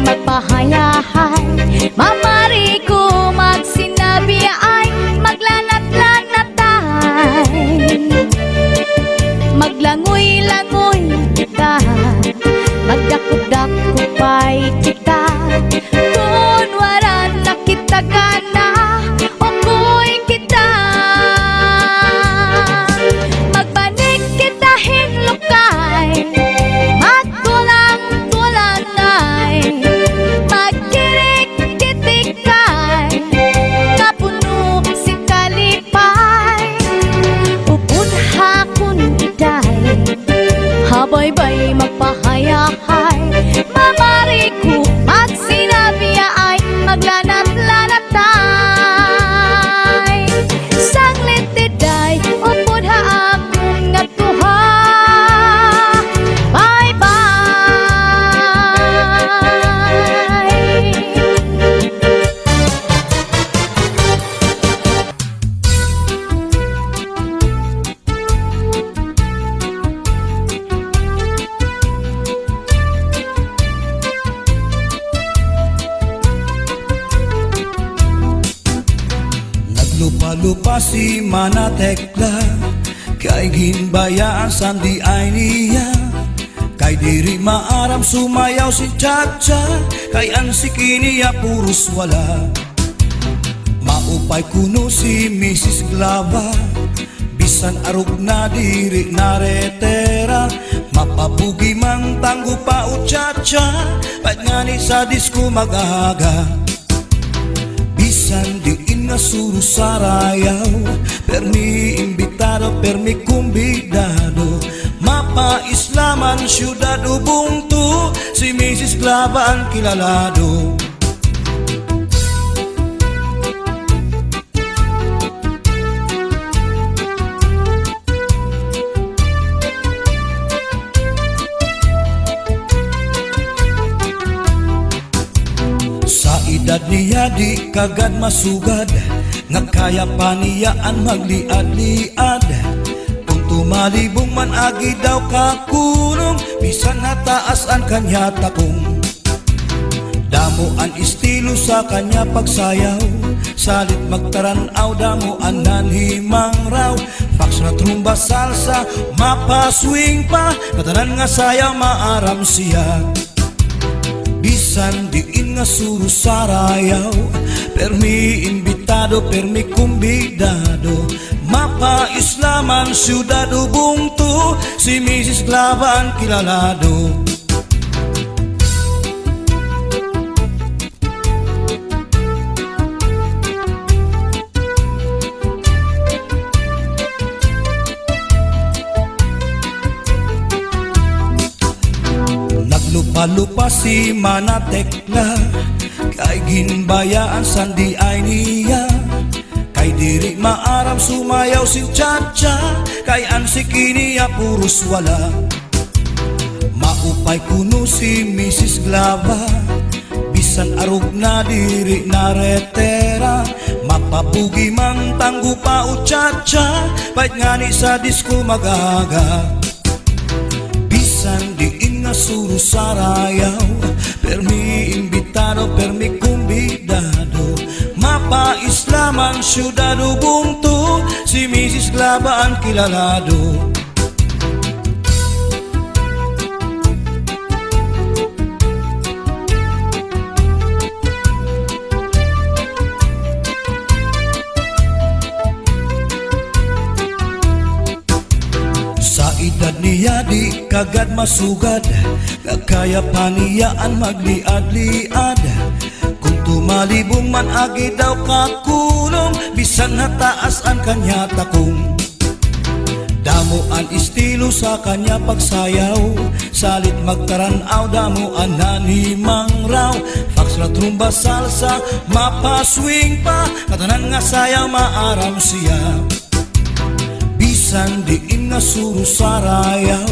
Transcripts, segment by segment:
magpahayahay. Mamari ko magsinabi ay maglanat-lanatay. Maglangoy-langoy kita, magdakop-dakopay kita. Kung wala na kita gana, okoy kita. Magbanig kita hinlukay, magkulang-kulangay, magkirik-kitikay, kapuno si kalipay. Upod hakon iday, habay-bay magpahayahay. Mamari ko magsinabi ay maglanat-lanatay. Saglit iday, upod haakon nga tuha. Lupa-lupa si Manatekla, kay ginbayaan sandi ay niya. Kay diri maaram sumayaw si Chacha, kay ansiki niya puros wala. Maupay kuno si Mrs. Glava, bisan arog na diri naretera. Mapabugi mang tanggo pa o Chacha, pag nga ni sa disco mag-aga. Bisan diin nga suro sarayaw, permi imbitado, permi kumbidado. Mapa-islaman syudad ubungtu, si Mrs. Glava ang kilalado. Edad niya di kagad masugad, nga kaya pa niyaan magliad-liad. Kung tumalibong man agi daw kakunong, bisan nataas ang kanya takong. Damuan estilo sa kanya pagsayaw, salit magtaranaw, damuan nanhimang raw. Fax na trumba salsa, mapaswing pa, katanan nga sayaw maaram siya. Bisan diin nga suro sarayaw, permi imbitado, permi kumbidado. Mapa-islaman syudad ubungtu, si Mrs. Glava ang kilalado. Lupa-lupa si Manatekla, kay ginbayaan sandi ay niya. Kay diri maaram sumayaw si Chacha, kay ansiki niya puros wala. Maupay kuno si Mrs. Glava, bisan arog na diri naretera. Mapabugi mang tanggo pa o Chacha, pait nga ni sa disco mag-aga. Bisan diin nga suro sarayaw, permi imbitado, permi kumbidado. Mapa-islaman syudad ubungtu, si Mrs. Glava ang kilalado. Edad niya di kagad masugad, nga kaya pa niyaan magliad-liad. Kung tumalibong man agi daw kakulong, bisan nataas ang kanya takong. Damuan estilo sa kanya pagsayaw, salit magtaranaw, damuan nanhimang raw. Fax na trumba salsa, mapaswing pa, katanan nga sayaw maaram siya. Bisan diin nga suro sarayaw,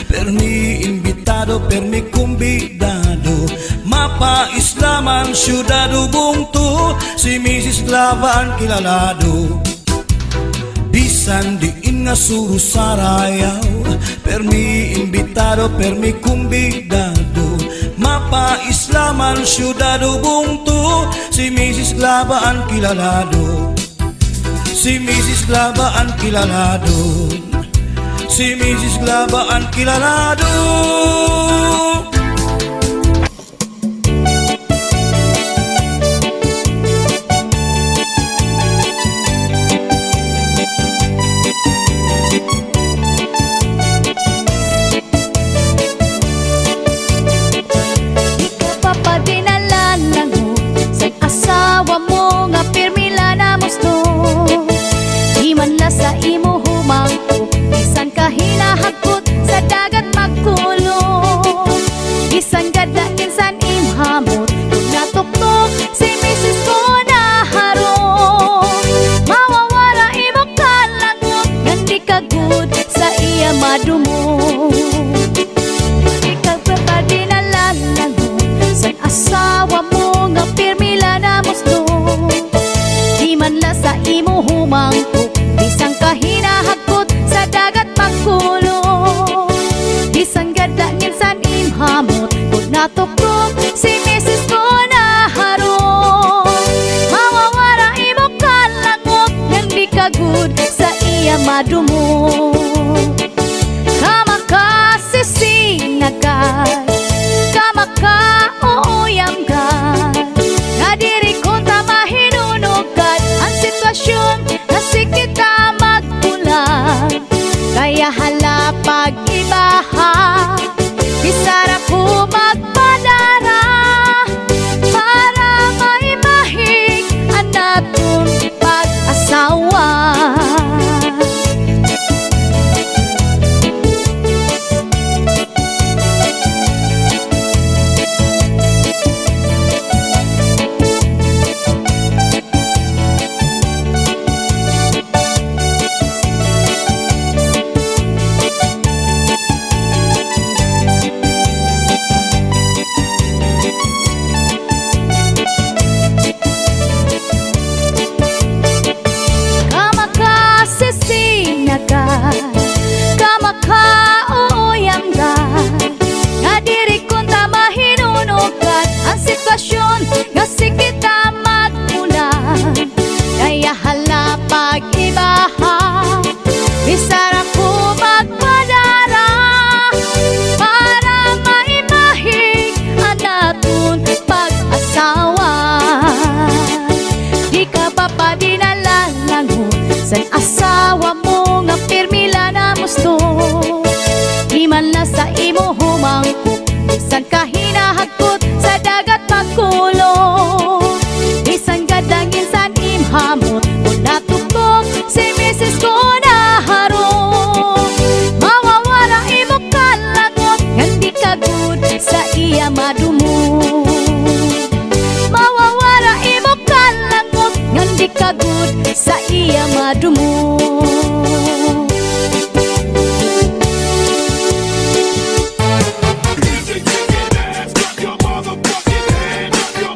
permi imbitado, permi kumbidado. Mapa-islaman syudad ubungtu, si Mrs. Glava ang kilalado. Bisan diin nga suro sarayaw, permi imbitado, permi kumbidado. Mapaislaman syudado bungtu, si Mrs. Glabaan kilalado, si Mrs. Glabaan kilalado, si Mrs. Glabaan kilalado. Papadinalan mo sa asawa mo nga pirmila na musto. Di man la sa imo humangko, bisan ka hinahagkot sa dagat magkulong. Bisan gada kinsan imhamot, kung natuktok si Mrs. ko naharong. Mawawara imo kalangot, ngan di ka good sa iya madumo. Ikaw papadinalan sa asawa mo nga pirmila na musto. Di man la sa imo humangko, bisan ka hinahagkot sa dagat magkulong. Bisan gada minsan imhamot, kung natuktok si Mrs. ko naharong. Mawawara imo kalangot, nang di ka good sa iya madumo. Kamakasisinagan, kamakauyam ka, nga diri ko ta mahinunugan ang sitwasyon na si kita magpulang. Kaya hala pag-ibaha, bisara po magpadara, para maimahig ang natong pag-asawa. Kamakauyam ka, nga diri ko ta mahinunugan ang sitwasyon nga si kita magpulang. Kaya hala pag-ibaha, bisara ko magpadara, para maimahig ang natong pag-asawa. Di ka papadinalangon sa asawa mo nga pirmila na musto. Di man la sa imo humangko, bisan ka hinahagkot sa dagat magkulong. Bisan gadang insan imhamot, kung natuktok si Mrs. ko naharong. Mawawala imo kalangot, ngan di ka good sa iya madumo. Mawawala imo kalangot, ngan di ka good sa iya madumo. Music, take it ass, drop your motherfucking hand, drop your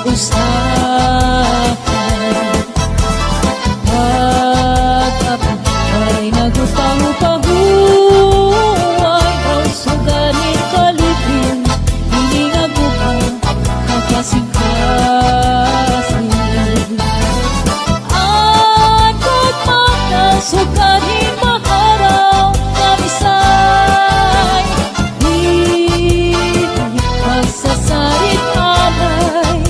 usapan. Pag-apat ay nagpahupahuay, raw suganin kalipin, hiningagupang kakasing-kasing. At pagmata suganin maharaw, kamisay, di pagsasarit alay.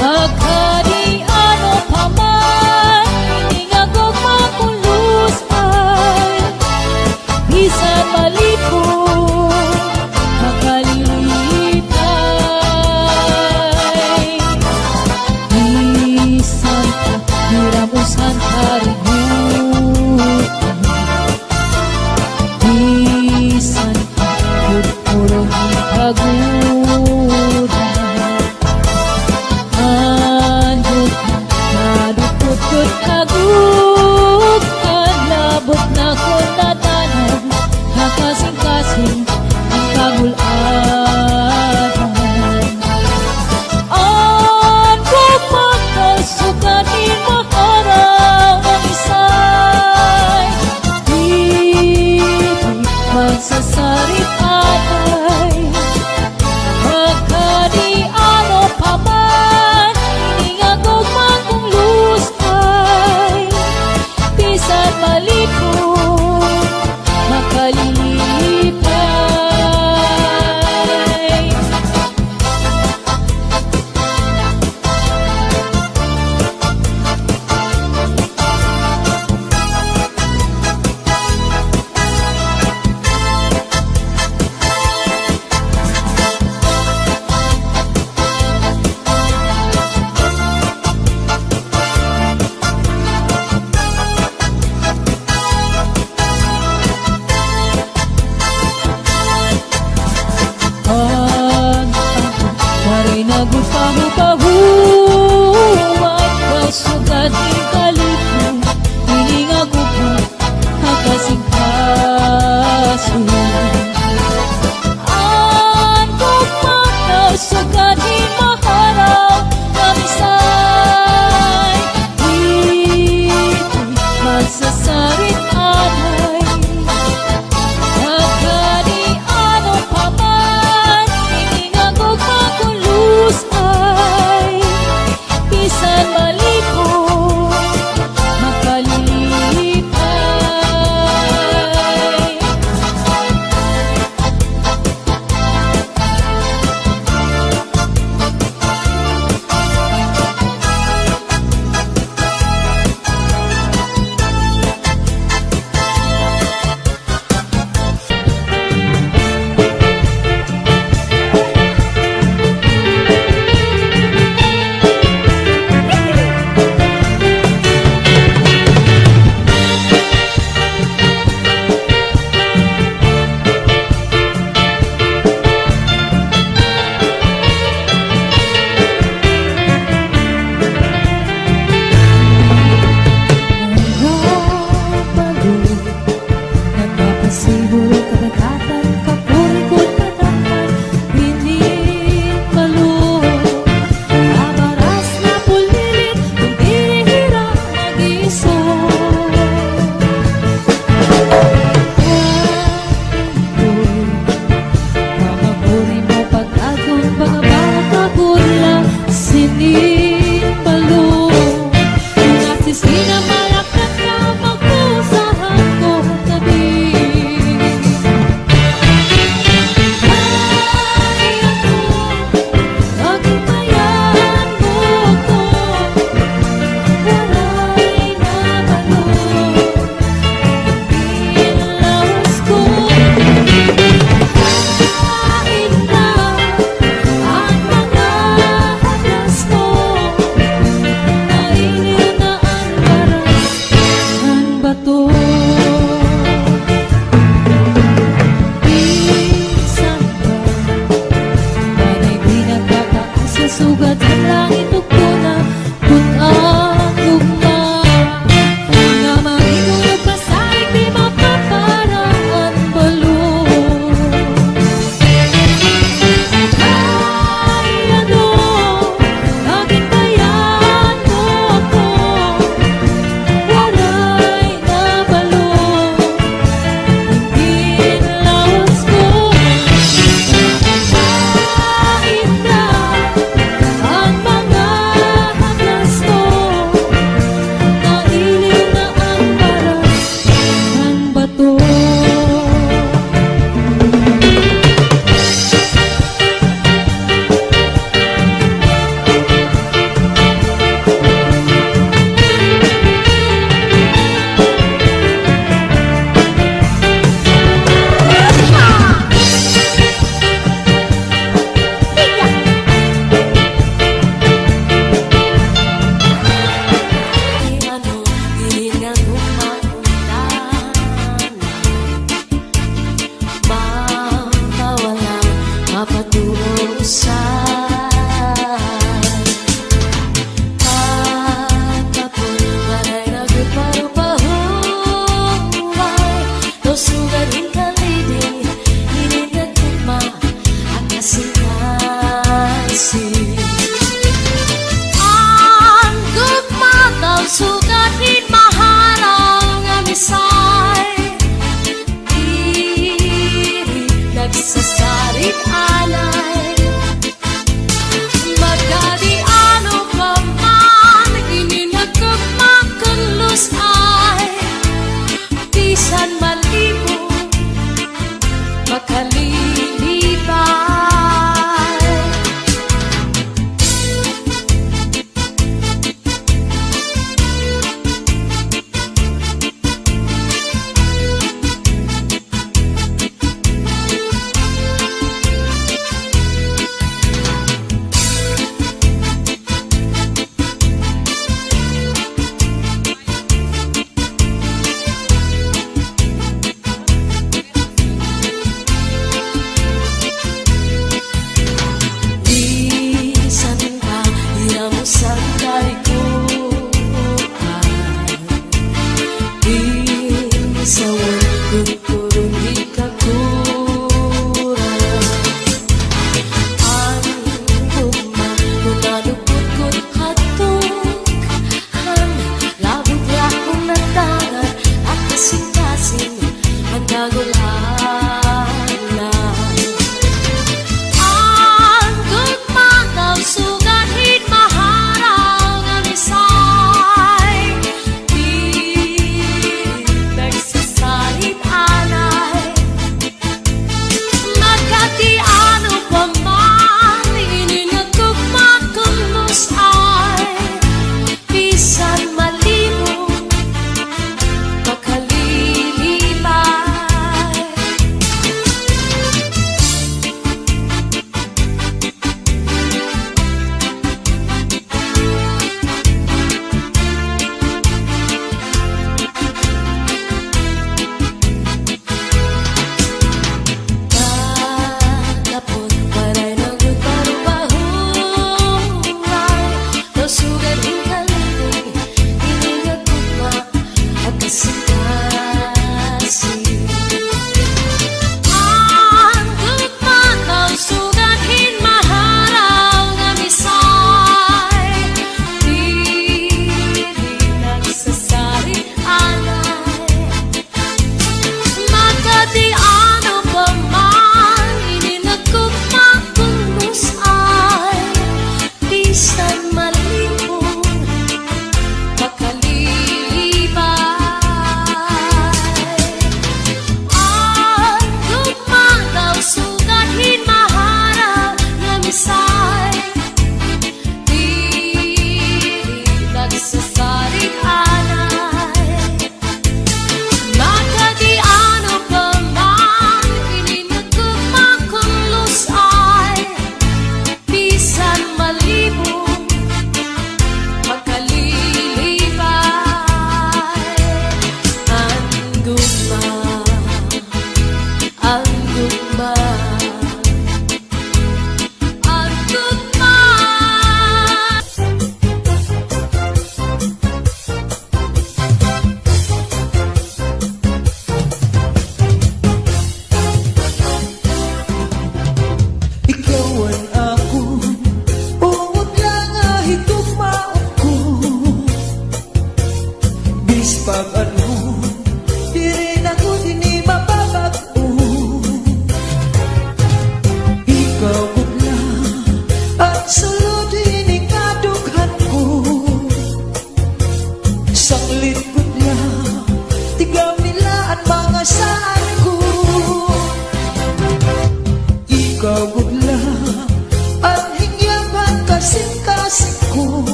Magkadiano pa man, hiningagog mapulos ay, bisan malipo, makalilitay. Bisan hiramusan kaributan, bisan puro ni pagudan. Andot nadukot aguk, kalabot na ko natanan, kakasing-kasing ang kagularan. Andot makasuganin maharaw ang isay, di magsasarit atay. Magkadiano pa man, hiningagog man kung lusay, bisan malipo, makalilipay. Maray nagpahupahuay, raw suganin kalipin, hiningagupang kakasing-kasing. Andot mataw suganin maharaw, kamisay, di magsasarit alay. Magkadiano pa man, hiningagog mapulos ay, kasih. Ang gugma daw sugatin maharaw nga misay, diri nagsasarit alay. Magkadi ano pa man ininagugma kang lusay, bisan malibo makalilibay.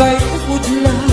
kay pudla